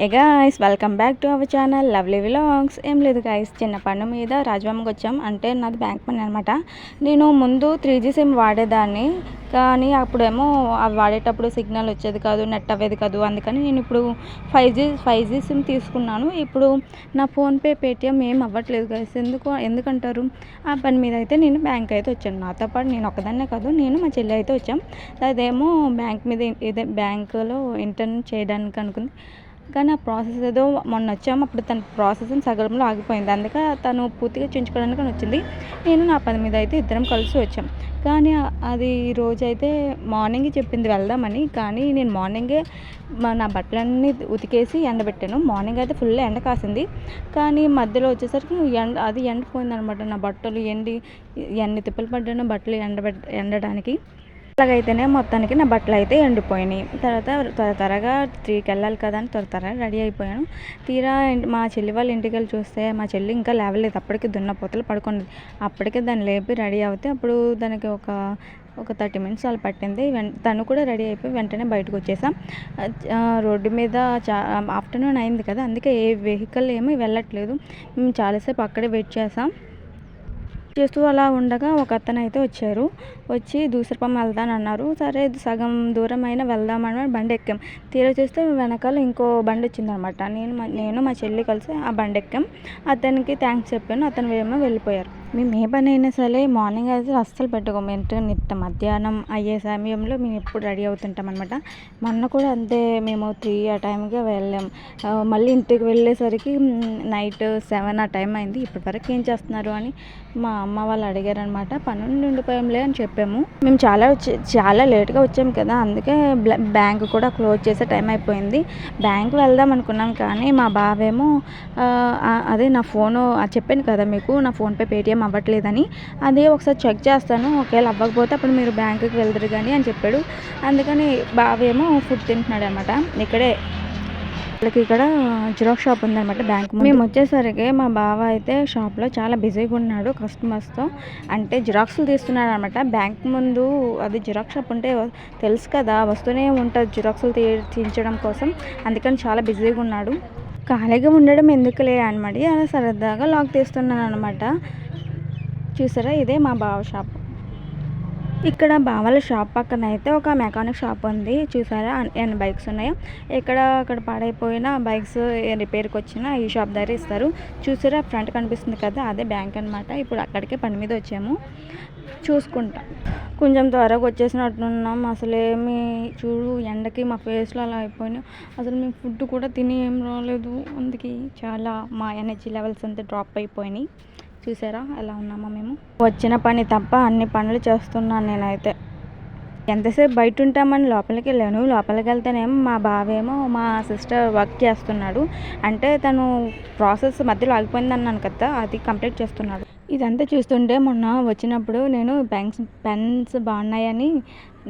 A guys welcome back to our channel lovely vlogs. ఏం లేదు guys, చిన్న పన్ను మీద రాజభవన్కి వచ్చాం. అంటే నాది బ్యాంక్ పని అనమాట. నేను ముందు 3G సిమ్ వాడేదాన్ని, కానీ అప్పుడేమో అవి వాడేటప్పుడు సిగ్నల్ వచ్చేది కాదు, నెట్ అవ్వేది కాదు. అందుకని నేను ఇప్పుడు 5G సిమ్ తీసుకున్నాను. ఇప్పుడు నా ఫోన్పే పేటిఎం ఏం అవ్వట్లేదు గాయ్స్. ఎందుకంటారు? ఆ పని మీద అయితే నేను బ్యాంక్ అయితే వచ్చాను. నాతో పాటు నేను ఒక్కదాన్నే కాదు, నేను మా చెల్లి అయితే వచ్చాం. అదేమో బ్యాంక్ మీద ఇదే బ్యాంకులో ఇంటర్న్ చేయడానికి అనుకుంది, కానీ ఆ ప్రాసెస్ ఏదో మొన్న వచ్చాము, అప్పుడు తన ప్రాసెసింగ్ సగంలో ఆగిపోయింది. అందుకే తను పూర్తిగా చేయించుకోవడానికి వచ్చింది. నేను నా పని మీద అయితే ఇద్దరం కలిసి వచ్చాం. కానీ అది రోజైతే మార్నింగ్ చెప్పింది వెళ్దామని, కానీ నేను మార్నింగే నా బట్టలన్నీ ఉతికేసి ఎండబెట్టాను. మార్నింగ్ అయితే ఫుల్ ఎండ కాసింది, కానీ మధ్యలో వచ్చేసరికి ఎండిపోయిందనమాట. నా బట్టలు ఎన్ని తిప్పలు పడ్డాను బట్టలు ఎండడానికి. అలాగైతేనే మొత్తానికి నా బట్టలు అయితే ఎండిపోయినాయి. తర్వాత త్వరగా 3కి వెళ్ళాలి కదా అని త్వరగా రెడీ అయిపోయాను. తీరా మా చెల్లి వాళ్ళ ఇంటికి వెళ్ళి చూస్తే మా చెల్లి ఇంకా లేవలేదు. అప్పటికి దున్నపోతలు పడుకున్నది. అప్పటికే దాన్ని లేపి రెడీ అవుతే అప్పుడు దానికి ఒక 30 మినిట్స్ అలా పట్టింది. తను కూడా రెడీ అయిపోయి వెంటనే బయటకు వచ్చేసాం. రోడ్డు మీద ఆఫ్టర్నూన్ అయింది కదా, అందుకే ఏ వెహికల్ ఏమీ వెళ్ళట్లేదు. మేము చాలాసేపు అక్కడే వెయిట్ చేస్తూ అలా ఉండగా ఒక అతను అయితే వచ్చి దూసరపం వెళ్దానన్నారు. సరే సగం దూరం అయినా వెళ్దామని బండి ఎక్కాం. తీరా చూస్తే వెనకాల ఇంకో బండి వచ్చిందనమాట. నేను మా చెల్లి కలిసి ఆ బండి ఎక్కాం. అతనికి థ్యాంక్స్ చెప్పాను. అతను ఏమో వెళ్ళిపోయారు. మేము ఏ పని అయినా సరే మార్నింగ్ అయితే అస్సలు పెట్టుకోము. మధ్యాహ్నం అయ్యే సమయంలో మేము ఎప్పుడు రెడీ అవుతుంటాం అనమాట. మొన్న కూడా అంతే, మేము 3 ఆ టైంకి వెళ్ళాం. మళ్ళీ ఇంటికి వెళ్ళేసరికి నైట్ 7 ఆ టైం అయింది. ఇప్పటివరకు ఏం చేస్తున్నారు అని మా అమ్మ వాళ్ళు అడిగారనమాట. పని నుండి ఉండిపోయాంలే అని చెప్పాము. మేము చాలా లేట్గా వచ్చాము కదా, అందుకే బ్యాంక్ కూడా క్లోజ్ చేసే టైం అయిపోయింది. బ్యాంక్ వెళ్దాం అనుకున్నాం, కానీ మా బావేమో అదే నా ఫోను చెప్పాను కదా మీకు, నా ఫోన్పే పేటిఎం అవ్వట్లేదని, అదే ఒకసారి చెక్ చేస్తాను, ఒకవేళ అవ్వకపోతే అప్పుడు మీరు బ్యాంకుకి వెళ్తారు కానీ అని చెప్పాడు. అందుకని బావేమో ఫుడ్ తింటున్నాడు అనమాట. వాళ్ళకి ఇక్కడ జిరాక్స్ షాప్ ఉందన్నమాట బ్యాంక్. మేము వచ్చేసరికి మా బావ అయితే షాప్లో చాలా బిజీగా ఉన్నాడు కస్టమర్స్తో. అంటే జిరాక్స్లు తీస్తున్నాడు అనమాట. బ్యాంక్ ముందు అది జిరాక్స్ షాప్ ఉంటే తెలుసు కదా, వస్తూనే ఉంటుంది జిరాక్స్లు తీయించడం కోసం. అందుకని చాలా బిజీగా ఉన్నాడు. ఖాళీగా ఉండడం ఎందుకులే అనమాట అలా సరదాగా లాక్ తీస్తున్నాను అనమాట. చూసారా, ఇదే మా బావ షాప్. ఇక్కడ బావల షాప్ పక్కన అయితే ఒక మెకానిక్ షాప్ ఉంది. చూసారా ఎన్ని బైక్స్ ఉన్నాయో. అక్కడ పాడైపోయిన బైక్స్ రిపేర్కి వచ్చిన ఈ షాప్ దగ్గర ఇస్తారు. చూసారా ఫ్రంట్ కనిపిస్తుంది కదా, అదే బ్యాంక్ అనమాట. ఇప్పుడు అక్కడికే పని మీద వచ్చాము. చూసుకుంటా కొంచెం త్వరగా వచ్చేసినట్టున్నాం. అసలేమి చూడు, ఎండకి మా ఫేస్లో అలా అయిపోయినాయి. అసలు మేము ఫుడ్ కూడా తిని ఏం రాలేదు. అందుకే చాలా మా ఎనర్జీ లెవెల్స్ అంతా డ్రాప్ అయిపోయినాయి. చూసారా ఎలా ఉన్నామో మేము. వచ్చిన పని తప్ప అన్ని పనులు చేస్తున్నాను నేనైతే. ఎంతసేపు బయట ఉంటామని లోపలికి వెళ్ళాను. లోపలికి వెళ్తేనేమో మా బావేమో మా సిస్టర్ వర్క్ చేస్తున్నాడు. అంటే తను ప్రాసెస్ మధ్యలో ఆగిపోయింది అన్నాను కదా, అది కంప్లీట్ చేస్తున్నాడు. ఇదంతా చూస్తుంటే మొన్న వచ్చినప్పుడు నేను పెన్స్ బాగున్నాయని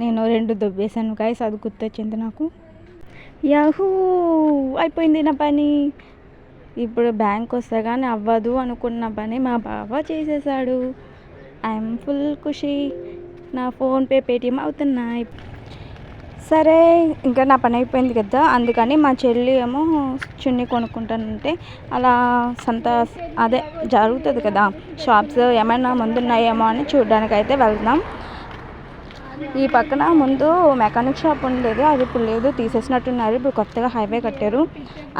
నేను 2 దొబ్బేశాను గాయ్స్. అది గుర్తొచ్చింది నాకు. యాహూ, అయిపోయింది నా పని. ఇప్పుడు బ్యాంక్ వస్తే కానీ అవ్వదు అనుకున్న పని మా బావ చేసేసాడు. ఐఎమ్ ఫుల్ ఖుషి. నా ఫోన్పే పేటిఎం అవుతున్నాయి. సరే, ఇంకా నా పని అయిపోయింది కదా, అందుకని మా చెల్లి ఏమో చున్నీ కొనుక్కుంటానంటే అలా అదే జరుగుతుంది కదా, షాప్స్ ఏమైనా ముందున్నాయేమో అని చూడడానికి అయితే వెళ్దాం. ఈ పక్కన ముందు మెకానిక్ షాప్ ఉండేది, అది ఇప్పుడు లేదు, తీసేసినట్టున్నారు. ఇప్పుడు కొత్తగా హైవే కట్టారు.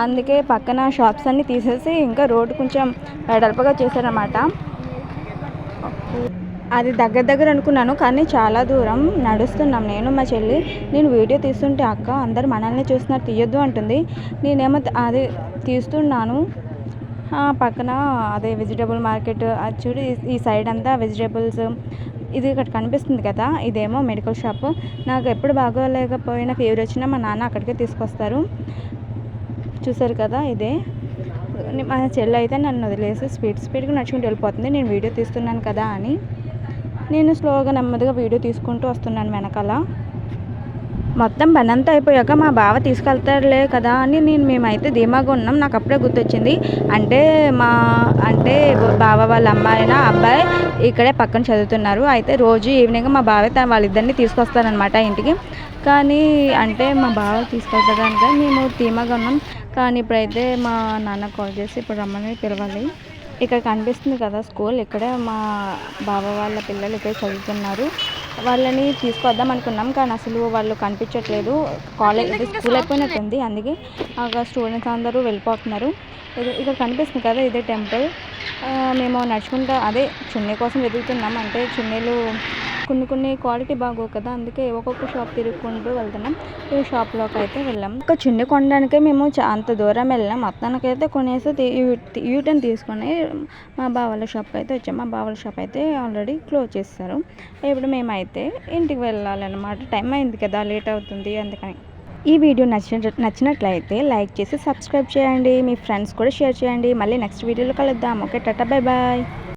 అందుకే పక్కన షాప్స్ అన్నీ తీసేసి ఇంకా రోడ్డు కొంచెం వెడల్పుగా చేశారన్నమాట. అది దగ్గర అనుకున్నాను, కానీ చాలా దూరం నడుస్తున్నాం నేను మా చెల్లి. నేను వీడియో తీస్తుంటే అక్క అందరు మనల్ని చూస్తున్నారు, తీయొద్దు అంటుంది. నేనేమో అది తీస్తున్నాను. పక్కన అదే వెజిటేబుల్ మార్కెట్, అది చూడు ఈ సైడ్ అంతా వెజిటేబుల్స్. ఇది ఇక్కడ కనిపిస్తుంది కదా, ఇదేమో మెడికల్ షాప్. నాకు ఎప్పుడు బాగోలేకపోయినా ఫీవర్ వచ్చినా మా నాన్న అక్కడికే తీసుకొస్తారు. చూసారు కదా, ఇదే మా చెల్లి అయితే నన్ను వదిలేసి స్పీడ్గా నడుచుకుంటూ వెళ్ళిపోతుంది. నేను వీడియో తీస్తున్నాను కదా అని నేను స్లోగా నెమ్మదిగా వీడియో తీసుకుంటూ వస్తున్నాను వెనకాల. మొత్తం పని అంతా అయిపోయాక మా బావ తీసుకెళ్తారులే కదా అని మేమైతే ధీమాగా ఉన్నాం. నాకు అప్పుడే గుర్తొచ్చింది, అంటే బావ వాళ్ళ అబ్బాయి ఇక్కడే పక్కన చదువుతున్నారు. అయితే రోజు ఈవినింగ్ మా బావ వాళ్ళిద్దరిని తీసుకొస్తారనమాట ఇంటికి. కానీ అంటే మా బావ తీసుకెళ్తారని మేము ధీమాగా ఉన్నాం. కానీ ఇప్పుడైతే మా నాన్న కాల్ చేసి ఇప్పుడు రమ్మని పిలవాలి. ఇక్కడ కనిపిస్తుంది కదా స్కూల్, ఇక్కడే మా బావ వాళ్ళ పిల్లలు ఇక్కడ చదువుతున్నారు. వాళ్ళని తీసుకొద్దాం అనుకున్నాం కానీ అసలు వాళ్ళు కనిపించట్లేదు. కాలేజ్ అయితే స్కూల్ అయిపోయినట్టుంది, అందుకే స్టూడెంట్స్ అందరూ వెళ్ళిపోతున్నారు. ఇక్కడ కనిపిస్తుంది కదా ఇదే టెంపుల్. మేము నడుచుకుంటా అదే చున్నీ కోసం వెతుకుతున్నాం. అంటే చున్నీలు కొన్ని క్వాలిటీ బాగోవు కదా, అందుకే ఒక్కొక్క షాప్ తిరుగుకుంటూ వెళ్తున్నాం. ఈ షాప్లోకి అయితే వెళ్ళాం. ఒక చున్నీ కొనడానికే మేము అంత దూరం వెళ్ళాం. మొత్తానికైతే కొనేసి యూటర్న్ తీసుకొని మా బావల షాప్ అయితే వచ్చాం. మా బావల షాప్ అయితే ఆల్రెడీ క్లోజ్ చేస్తారు. ఇప్పుడు మేమైతే ఇంటికి వెళ్ళాలన్నమాట. టైం అయింది కదా, లేట్ అవుతుంది, అందుకని. ఈ వీడియో నచ్చినట్లయితే లైక్ చేసి సబ్స్క్రైబ్ చేయండి. మీ ఫ్రెండ్స్ కూడా షేర్ చేయండి. మళ్ళీ నెక్స్ట్ వీడియోలో కలుద్దాం. Okay, tata, bye bye.